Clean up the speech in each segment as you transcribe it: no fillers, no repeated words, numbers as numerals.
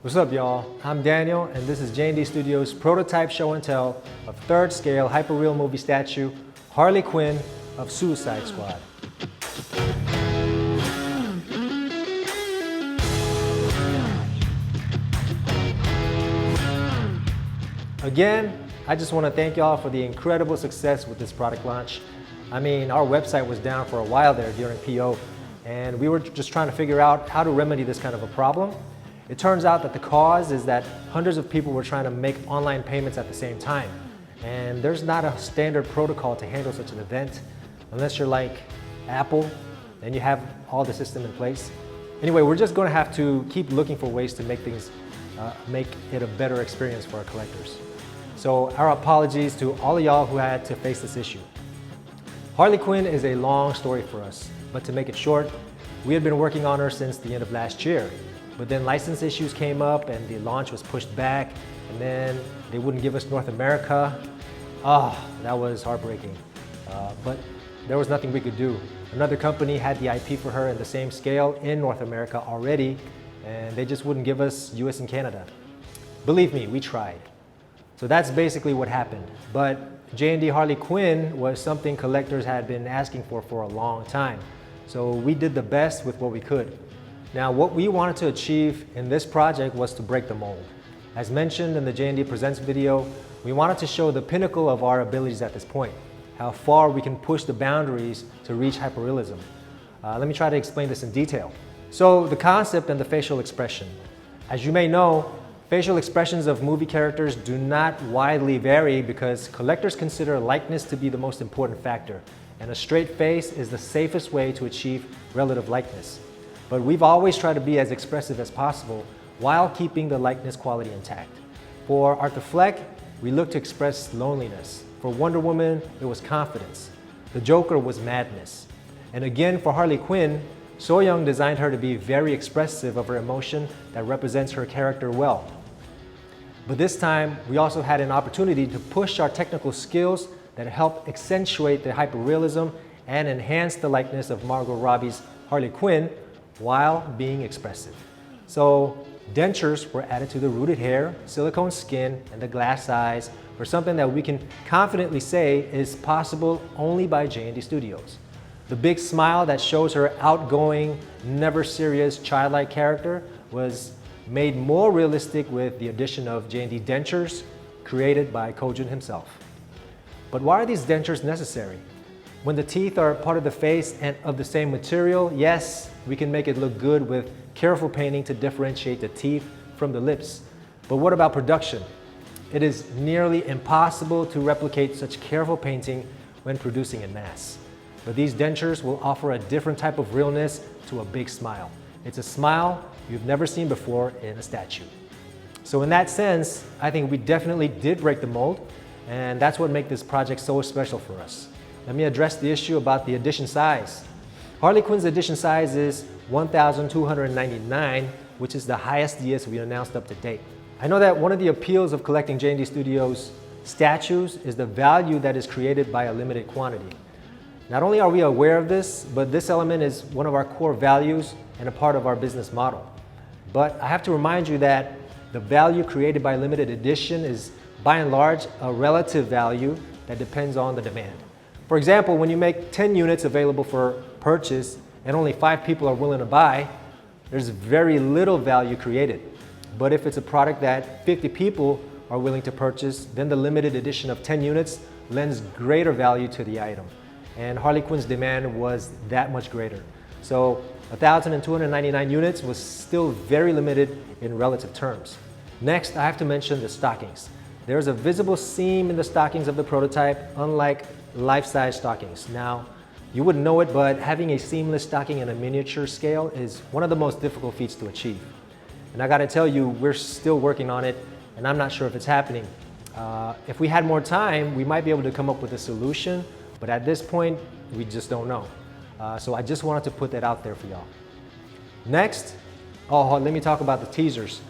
What's up, y'all? I'm Daniel, and this is JND Studios' prototype show and tell of third-scale hyper-real movie statue, Harley Quinn of Suicide Squad. Again, I just want to thank y'all for the incredible success with this product launch. I mean, our website was down for a while there during PO, and we were just trying to figure out how to remedy this kind of a problem. It turns out that the cause is that hundreds of people were trying to make online payments at the same time. And there's not a standard protocol to handle such an event, unless you're like Apple, and you have all the system in place. Anyway, we're just gonna have to keep looking for ways to make things, make it a better experience for our collectors. So our apologies to all of y'all who had to face this issue. Harley Quinn is a long story for us, but to make it short, we had been working on her since the end of last year. But then license issues came up and the launch was pushed back, and then they wouldn't give us North America. That was heartbreaking. But there was nothing we could do. Another company had the IP for her in the same scale in North America already, and they just wouldn't give us US and Canada. Believe me, we tried. So that's basically what happened. But JND Harley Quinn was something collectors had been asking for a long time. So we did the best with what we could. Now, what we wanted to achieve in this project was to break the mold. As mentioned in the JND Presents video, we wanted to show the pinnacle of our abilities at this point, how far we can push the boundaries to reach hyperrealism. Let me try to explain this in detail. So the concept and the facial expression. As you may know, facial expressions of movie characters do not widely vary because collectors consider likeness to be the most important factor, and a straight face is the safest way to achieve relative likeness. But we've always tried to be as expressive as possible while keeping the likeness quality intact. For Arthur Fleck, we looked to express loneliness. For Wonder Woman, it was confidence. The Joker was madness. And again, for Harley Quinn, So Young designed her to be very expressive of her emotion that represents her character well. But this time, we also had an opportunity to push our technical skills that help accentuate the hyperrealism and enhance the likeness of Margot Robbie's Harley Quinn while being expressive. So dentures were added to the rooted hair, silicone skin, and the glass eyes for something that we can confidently say is possible only by JND Studios. The big smile that shows her outgoing, never serious, childlike character was made more realistic with the addition of JND dentures created by Kojun himself. But why are these dentures necessary? When the teeth are part of the face and of the same material, yes, we can make it look good with careful painting to differentiate the teeth from the lips. But what about production? It is nearly impossible to replicate such careful painting when producing in mass. But these dentures will offer a different type of realness to a big smile. It's a smile you've never seen before in a statue. So in that sense, I think we definitely did break the mold, and that's what makes this project so special for us. Let me address the issue about the edition size. Harley Quinn's edition size is 1,299, which is the highest DS we announced up to date. I know that one of the appeals of collecting JND Studios statues is the value that is created by a limited quantity. Not only are we aware of this, but this element is one of our core values and a part of our business model. But I have to remind you that the value created by limited edition is by and large a relative value that depends on the demand. For example, when you make 10 units available for purchase and only 5 people are willing to buy, there's very little value created. But if it's a product that 50 people are willing to purchase, then the limited edition of 10 units lends greater value to the item. And Harley Quinn's demand was that much greater. So 1,299 units was still very limited in relative terms. Next, I have to mention the stockings. There's a visible seam in the stockings of the prototype, unlike life-size stockings. Now, you wouldn't know it, but having a seamless stocking in a miniature scale is one of the most difficult feats to achieve. And I gotta tell you, we're still working on it, and I'm not sure if it's happening. If we had more time, we might be able to come up with a solution, but at this point, we just don't know. So I just wanted to put that out there for y'all. Next, let me talk about the teasers.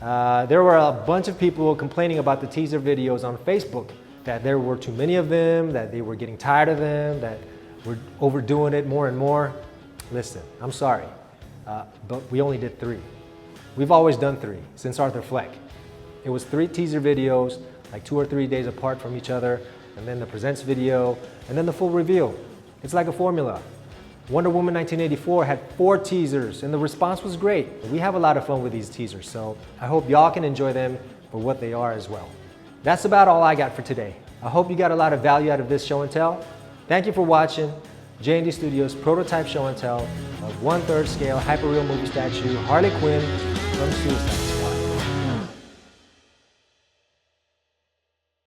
There were a bunch of people complaining about the teaser videos on Facebook, that there were too many of them, that they were getting tired of them, that we're overdoing it more and more. Listen, I'm sorry, but we only did 3. We've always done 3, since Arthur Fleck. It was 3 teaser videos, like 2 or 3 days apart from each other, and then the presents video, and then the full reveal. It's like a formula. Wonder Woman 1984 had 4 teasers, and the response was great. We have a lot of fun with these teasers, so I hope y'all can enjoy them for what they are as well. That's about all I got for today. I hope you got a lot of value out of this show and tell. Thank you for watching JND Studios' prototype show and tell of 1/3 scale hyper-real movie statue Harley Quinn from Suicide Squad.